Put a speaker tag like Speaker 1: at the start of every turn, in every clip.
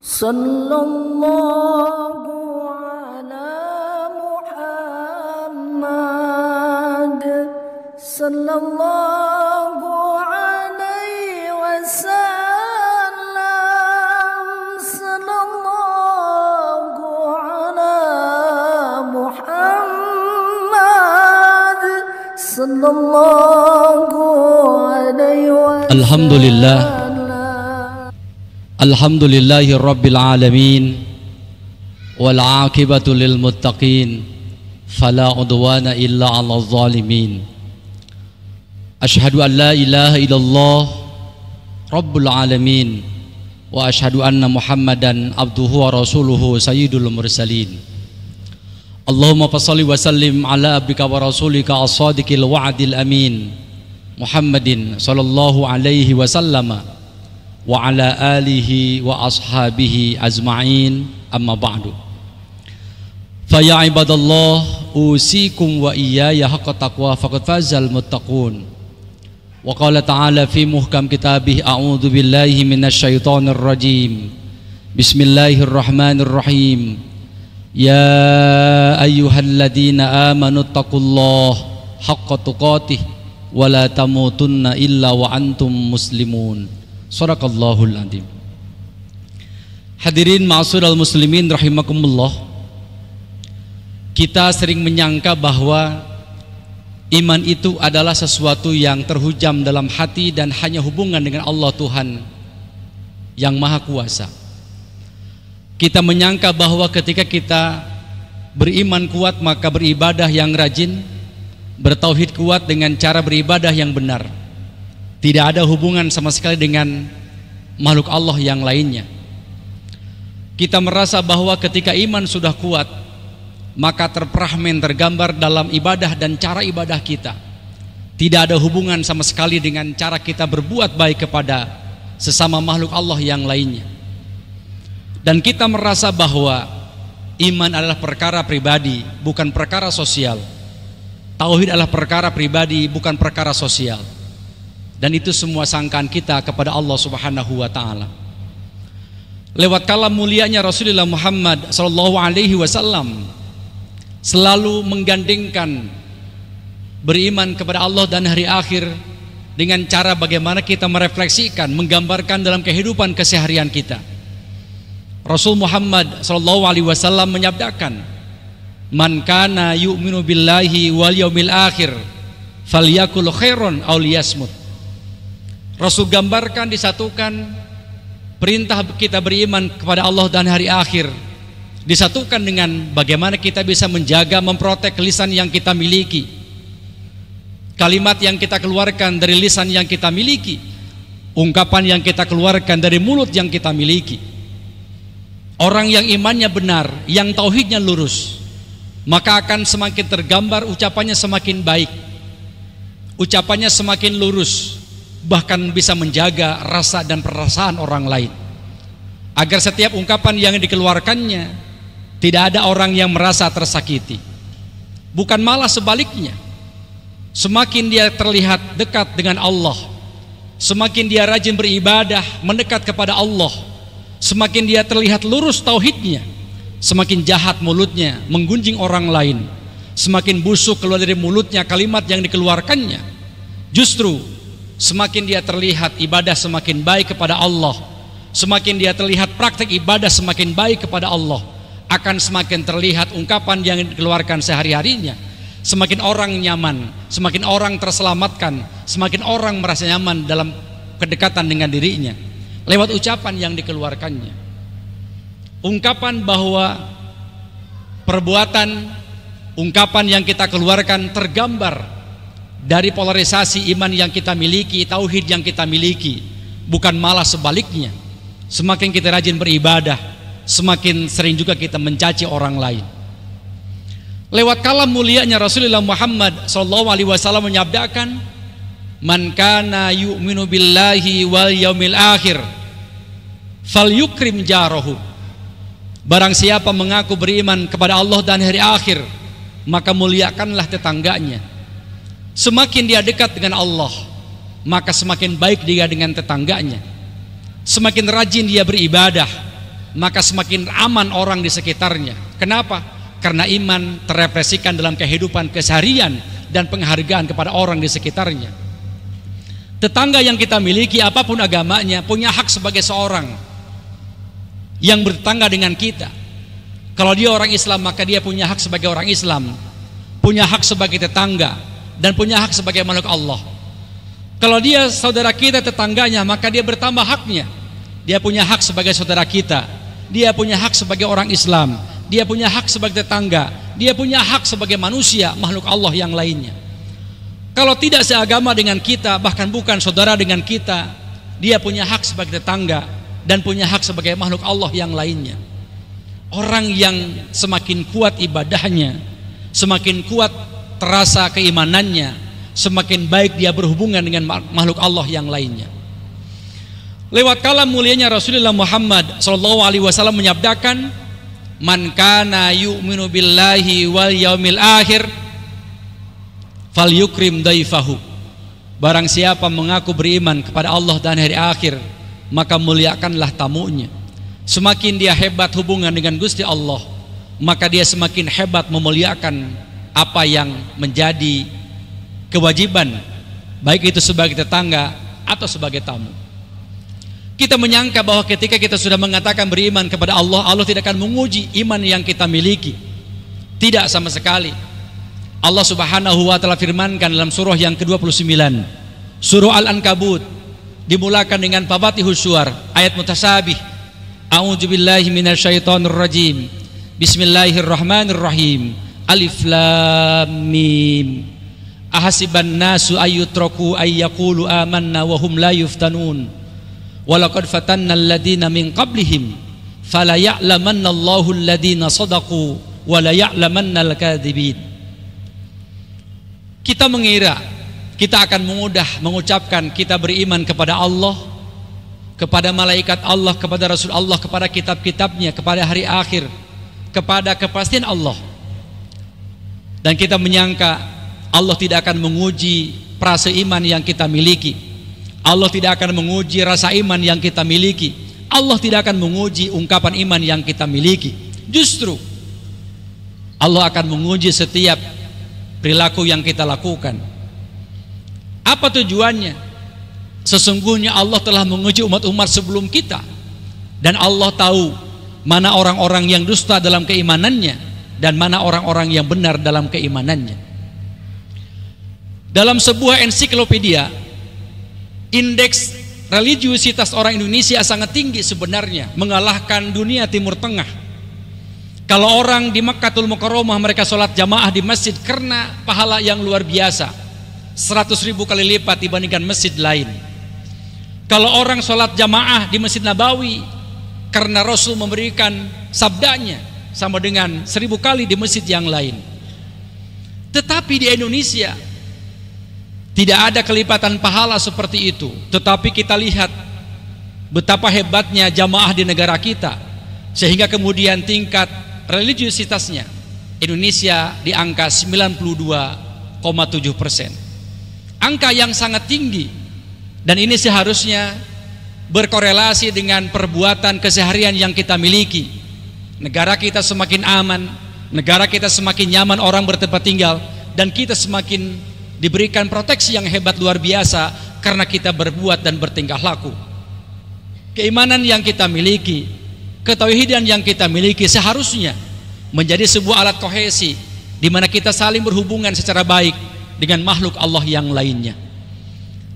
Speaker 1: Sallallahu ala Muhammad sallallahu alaihi wasallam, sallallahu ala Muhammad sallallahu alaihi wasallam.
Speaker 2: Alhamdulillahi rabbil alamin, wal aqibatu lil muttaqin, fala udwana illa 'alal zalimin. Asyhadu an la ilaha illallah rabbul alamin, wa asyhadu anna Muhammadan abduhu wa rasuluhu sayyidul mursalin. Allahumma fashalli wa sallim ala abdika wa rasulika as-sadiqil wa'dil amin, Muhammadin sallallahu alaihi wasallam wa ala alihi wa ashabihi azma'in, amma ba'du. Fa ya ibadallah, usikum wa iyaya haqqa taqwa, faqad fazal muttaqun. Wa qala ta'ala fi muhkam kitabih, a'udzu billahi minasyaitonir rajim. Bismillahirrahmanirrahim. Ya ayyuhalladzina amanu taqullaha haqqa tuqatih wa la tamutunna illa wa antum muslimun. Sadaqallahul adzim. Hadirin ma'asyiral muslimin rahimakumullah. Kita sering menyangka bahwa iman itu adalah sesuatu yang terhujam dalam hati dan hanya hubungan dengan Allah Tuhan yang Maha Kuasa. Kita menyangka bahwa ketika kita beriman kuat maka beribadah yang rajin, bertauhid kuat dengan cara beribadah yang benar. Tidak ada hubungan sama sekali dengan makhluk Allah yang lainnya. Kita merasa bahwa ketika iman sudah kuat, maka terprahmen, tergambar dalam ibadah dan cara ibadah kita. Tidak ada hubungan sama sekali dengan cara kita berbuat baik kepada sesama makhluk Allah yang lainnya. Dan kita merasa bahwa iman adalah perkara pribadi, bukan perkara sosial. Tauhid adalah perkara pribadi, bukan perkara sosial. Dan itu semua sangkaan kita kepada Allah Subhanahu wa ta'ala. Lewat kalam mulianya Rasulullah Muhammad sallallahu alaihi wasallam selalu menggandengkan beriman kepada Allah dan hari akhir dengan cara bagaimana kita merefleksikan, menggambarkan dalam kehidupan keseharian kita. Rasul Muhammad sallallahu alaihi wasallam menyabdakan, "Man kana yu'minu billahi wal yaumil akhir falyakul khairan aw liyasmut." Rasul gambarkan, disatukan perintah kita beriman kepada Allah dan hari akhir, disatukan dengan bagaimana kita bisa menjaga, memprotek lisan yang kita miliki, kalimat yang kita keluarkan dari lisan yang kita miliki, ungkapan yang kita keluarkan dari mulut yang kita miliki. Orang yang imannya benar, yang tauhidnya lurus, maka akan semakin tergambar, ucapannya semakin baik, ucapannya semakin lurus, bahkan bisa menjaga rasa dan perasaan orang lain, agar setiap ungkapan yang dikeluarkannya tidak ada orang yang merasa tersakiti. Bukan malah sebaliknya, semakin dia terlihat dekat dengan Allah, semakin dia rajin beribadah, mendekat kepada Allah, semakin dia terlihat lurus tauhidnya, semakin jahat mulutnya menggunjing orang lain, semakin busuk keluar dari mulutnya kalimat yang dikeluarkannya. Justru semakin dia terlihat ibadah semakin baik kepada Allah, semakin dia terlihat praktek ibadah semakin baik kepada Allah, akan semakin terlihat ungkapan yang dikeluarkan sehari-harinya. Semakin orang nyaman, semakin orang terselamatkan, semakin orang merasa nyaman dalam kedekatan dengan dirinya lewat ucapan yang dikeluarkannya. Ungkapan bahwa perbuatan, ungkapan yang kita keluarkan tergambar dari polarisasi iman yang kita miliki, tauhid yang kita miliki, bukan malah sebaliknya. Semakin kita rajin beribadah, semakin sering juga kita mencaci orang lain. Lewat kalam mulianya Rasulullah Muhammad sallallahu alaihi wasallam menyabdakan, "Man kana yu'minu billahi wal yaumil akhir falyukrim jarahu." Barang siapa mengaku beriman kepada Allah dan hari akhir, maka muliakanlah tetangganya. Semakin dia dekat dengan Allah, maka semakin baik dia dengan tetangganya. Semakin rajin dia beribadah, maka semakin aman orang di sekitarnya. Kenapa? Karena iman terrepresikan dalam kehidupan keseharian dan penghargaan kepada orang di sekitarnya. Tetangga yang kita miliki, apapun agamanya, punya hak sebagai seorang yang bertetangga dengan kita. Kalau dia orang Islam, maka dia punya hak sebagai orang Islam, punya hak sebagai tetangga, dan punya hak sebagai makhluk Allah. Kalau dia saudara kita, tetangganya, maka dia bertambah haknya. Dia punya hak sebagai saudara kita, dia punya hak sebagai orang Islam, dia punya hak sebagai tetangga, dia punya hak sebagai manusia, makhluk Allah yang lainnya. Kalau tidak seagama dengan kita, bahkan bukan saudara dengan kita, dia punya hak sebagai tetangga dan punya hak sebagai makhluk Allah yang lainnya. Orang yang semakin kuat ibadahnya, semakin kuat terasa keimanannya, semakin baik dia berhubungan dengan makhluk Allah yang lainnya. Lewat kalam mulianya Rasulullah Muhammad SAW menyabdakan, man kana yu'minu billahi wal yaumil akhir falyukrim daifahu. Barang siapa mengaku beriman kepada Allah dan hari akhir, maka muliakanlah tamunya. Semakin dia hebat hubungan dengan Gusti Allah, maka dia semakin hebat memuliakan apa yang menjadi kewajiban, baik itu sebagai tetangga atau sebagai tamu. Kita menyangka bahwa ketika kita sudah mengatakan beriman kepada Allah, Allah tidak akan menguji iman yang kita miliki. Tidak sama sekali. Allah Subhanahu wa taala firmankan dalam surah yang ke-29, surah Al-Ankabut, dimulakan dengan fabatihus suwar, ayat mutasabih. A'udzubillahi minasyaitonir rajim. Bismillahirrahmanirrahim. Alif lam mim. Ahasiban nasu ayyutraku ayyaqulu amanna wa hum la yuftanun. Walaqad fatanna alladhina min qablihim fala ya'lamanna Allahu alladhina sadaqu wa la ya'lamanna al-kadzibin. Kita mengira kita akan mudah mengucapkan kita beriman kepada Allah, kepada malaikat Allah, kepada Rasul Allah, kepada kitab-kitabnya, kepada hari akhir, kepada kepastian Allah. Dan kita menyangka Allah tidak akan menguji perasa iman yang kita miliki. Allah tidak akan menguji rasa iman yang kita miliki. Allah tidak akan menguji ungkapan iman yang kita miliki. Justru Allah akan menguji setiap perilaku yang kita lakukan. Apa tujuannya? Sesungguhnya Allah telah menguji umat-umat sebelum kita, dan Allah tahu mana orang-orang yang dusta dalam keimanannya dan mana orang-orang yang benar dalam keimanannya. Dalam sebuah ensiklopedia, indeks religiusitas orang Indonesia sangat tinggi sebenarnya, mengalahkan dunia Timur Tengah. Kalau orang di Makkatul Mukarramah mereka sholat jamaah di masjid karena pahala yang luar biasa, 100.000 kali lipat dibandingkan masjid lain. Kalau orang sholat jamaah di Masjid Nabawi karena Rasul memberikan sabdanya, sama dengan 1000 kali di masjid yang lain. Tetapi di Indonesia tidak ada kelipatan pahala seperti itu. Tetapi kita lihat betapa hebatnya jamaah di negara kita, sehingga kemudian tingkat religiusitasnya Indonesia di angka 92,7%. Angka yang sangat tinggi. Dan ini seharusnya berkorelasi dengan perbuatan keseharian yang kita miliki. Negara kita semakin aman, negara kita semakin nyaman orang bertempat tinggal, dan kita semakin diberikan proteksi yang hebat luar biasa karena kita berbuat dan bertingkah laku. Keimanan yang kita miliki, ketauhidan yang kita miliki seharusnya menjadi sebuah alat kohesi di mana kita saling berhubungan secara baik dengan makhluk Allah yang lainnya.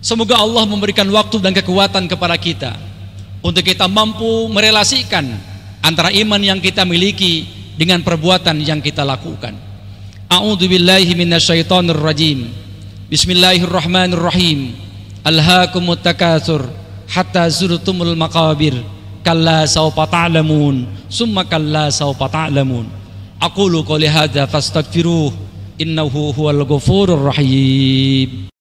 Speaker 2: Semoga Allah memberikan waktu dan kekuatan kepada kita untuk kita mampu merelasikan antara iman yang kita miliki dengan perbuatan yang kita lakukan. A'udzubillahi minasyaitonir rajim. Bismillahirrahmanirrahim. Alhaakumut takatsur hatta zurtumul maqabir. Kalla sawfa ta'lamun, summa kalla sawfa ta'lamun. Aqulu qouli hadza fastaghfiruh, innahu huwal ghafurur rahim.